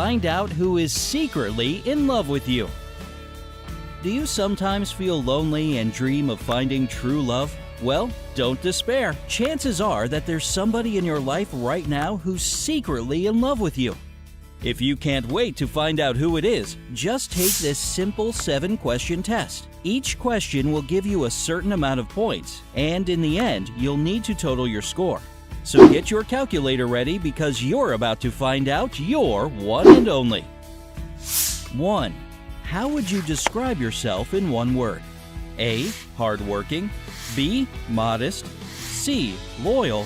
find out who is secretly in love with you. Do you sometimes feel lonely and dream of finding true love? Well, don't despair. Chances are that there's somebody in your life right now who's secretly in love with you. If you can't wait to find out who it is, just take this simple 7-question test. Each question will give you a certain amount of points, and in the end, you'll need to total your score. So get your calculator ready because you're about to find out your one and only. 1. How would you describe yourself in one word? A. Hardworking. B. Modest. C. Loyal.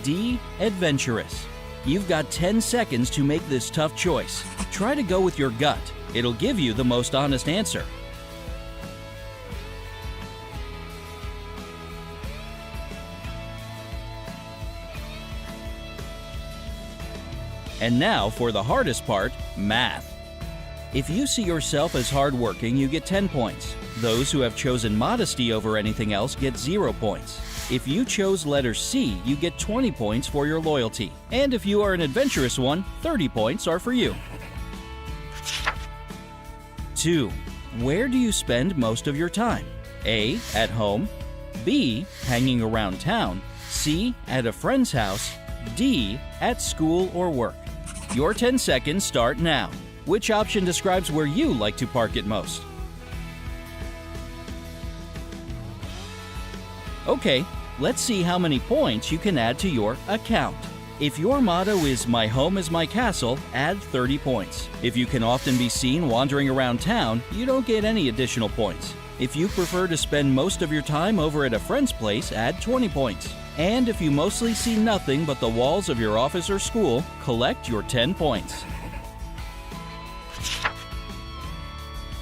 D. Adventurous. You've got 10 seconds to make this tough choice. Try to go with your gut. It'll give you the most honest answer. And now for the hardest part, math. If you see yourself as hardworking, you get 10 points. Those who have chosen modesty over anything else get 0 points. If you chose letter C, you get 20 points for your loyalty. And if you are an adventurous one, 30 points are for you. 2. Where do you spend most of your time? A. At home. B. Hanging around town. C. At a friend's house. D. At school or work. Your 10 seconds start now. Which option describes where you like to park it most? Okay, let's see how many points you can add to your account. If your motto is "My home is my castle," add 30 points. If you can often be seen wandering around town, you don't get any additional points. If you prefer to spend most of your time over at a friend's place, add 20 points. And if you mostly see nothing but the walls of your office or school, collect your 10 points.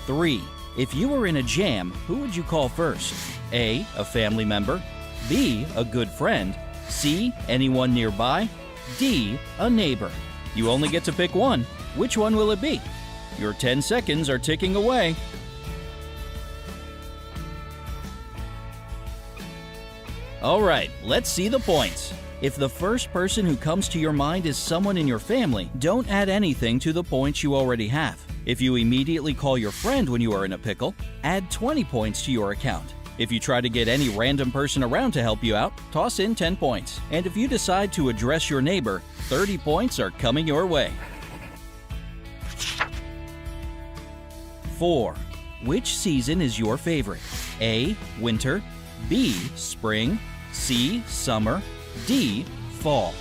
3. If you were in a jam, who would you call first? A. A family member. B. A good friend. C. Anyone nearby. D. A neighbor. You only get to pick one. Which one will it be? Your 10 seconds are ticking away. All right, let's see the points. If the first person who comes to your mind is someone in your family, don't add anything to the points you already have. If you immediately call your friend when you are in a pickle, add 20 points to your account. If you try to get any random person around to help you out, toss in 10 points. And if you decide to address your neighbor, 30 points are coming your way. 4. Which season is your favorite? A. Winter. B. Spring. C. Summer. D. Fall.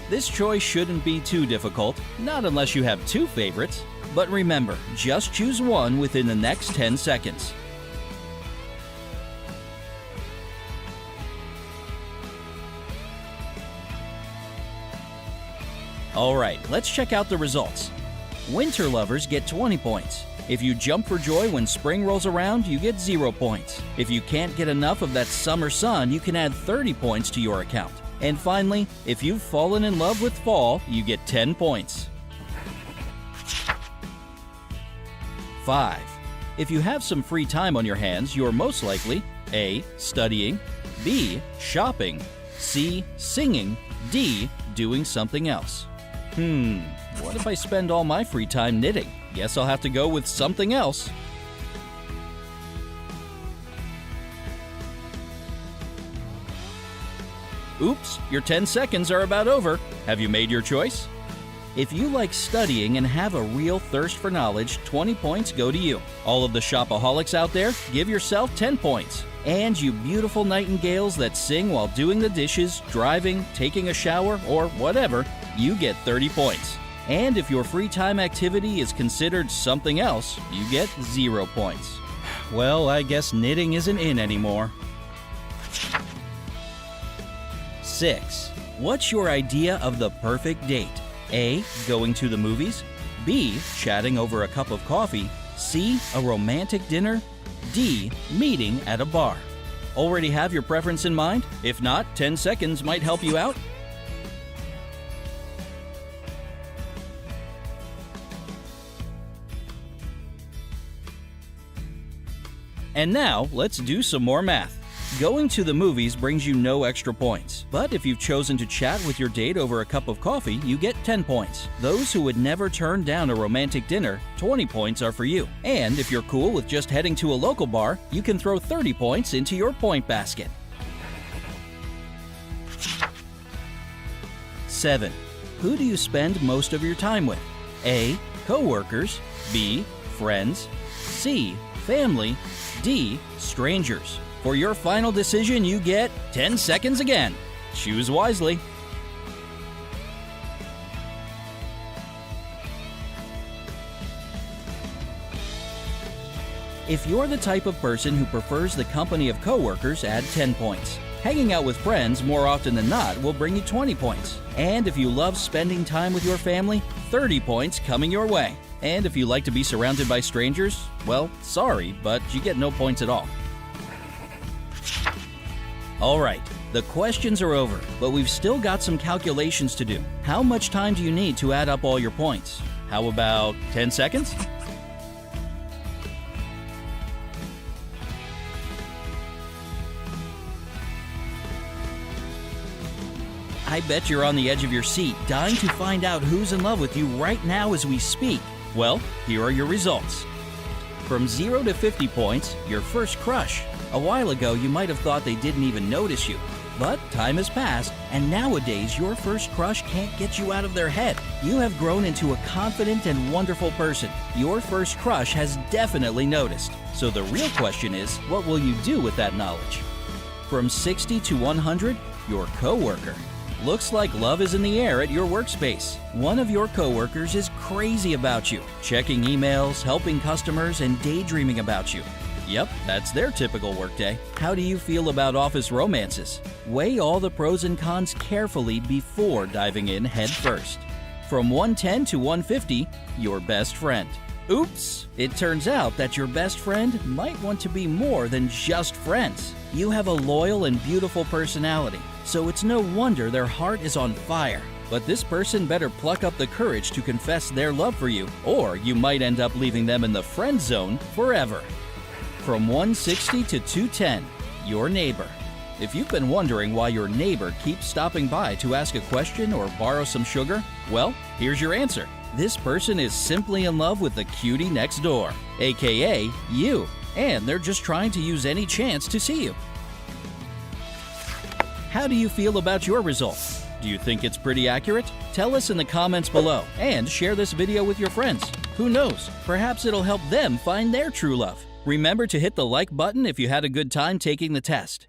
This choice shouldn't be too difficult, not unless you have 2 favorites. But remember, just choose one within the next 10 seconds. Alright, let's check out the results. Winter lovers get 20 points. If you jump for joy when spring rolls around, you get 0 points. If you can't get enough of that summer sun, you can add 30 points to your account. And finally, if you've fallen in love with fall, you get 10 points. 5. If you have some free time on your hands, you're most likely A. Studying. B. Shopping. C. Singing. D. Doing something else. What if I spend all my free time knitting? Guess I'll have to go with something else. Oops, your 10 seconds are about over. Have you made your choice? If you like studying and have a real thirst for knowledge, 20 points go to you. All of the shopaholics out there, give yourself 10 points. And you beautiful nightingales that sing while doing the dishes, driving, taking a shower, or whatever, you get 30 points. And if your free time activity is considered something else, you get 0 points. Well, I guess knitting isn't in anymore. 6. What's your idea of the perfect date? A. Going to the movies. B. Chatting over a cup of coffee. C. A romantic dinner. D. Meeting at a bar. Already have your preference in mind? If not, 10 seconds might help you out. And now, let's do some more math. Going to the movies brings you no extra points, but if you've chosen to chat with your date over a cup of coffee, you get 10 points. Those who would never turn down a romantic dinner, 20 points are for you. And if you're cool with just heading to a local bar, you can throw 30 points into your point basket. 7. Who do you spend most of your time with? A. Coworkers. B. Friends. C. Family. D. Strangers. For your final decision, you get 10 seconds again. Choose wisely. If you're the type of person who prefers the company of coworkers, add 10 points. Hanging out with friends more often than not will bring you 20 points. And if you love spending time with your family, 30 points coming your way. And if you like to be surrounded by strangers, well, sorry, but you get no points at all. Alright, the questions are over, but we've still got some calculations to do. How much time do you need to add up all your points? How about 10 seconds? I bet you're on the edge of your seat, dying to find out who's in love with you right now as we speak. Well, here are your results. From 0 to 50 points, your first crush. A while ago, you might have thought they didn't even notice you. But time has passed, and nowadays your first crush can't get you out of their head. You have grown into a confident and wonderful person. Your first crush has definitely noticed. So the real question is, what will you do with that knowledge? From 60 to 100, your coworker. Looks like love is in the air at your workspace. One of your coworkers is crazy about you, checking emails, helping customers, and daydreaming about you. Yep, that's their typical workday. How do you feel about office romances? Weigh all the pros and cons carefully before diving in head first. From 110 to 150, your best friend. Oops! It turns out that your best friend might want to be more than just friends. You have a loyal and beautiful personality, so it's no wonder their heart is on fire. But this person better pluck up the courage to confess their love for you, or you might end up leaving them in the friend zone forever. From 160 to 210, your neighbor. If you've been wondering why your neighbor keeps stopping by to ask a question or borrow some sugar, well, here's your answer. This person is simply in love with the cutie next door, aka you, and they're just trying to use any chance to see you. How do you feel about your results? Do you think it's pretty accurate? Tell us in the comments below, and share this video with your friends. Who knows, perhaps it'll help them find their true love. Remember to hit the like button if you had a good time taking the test.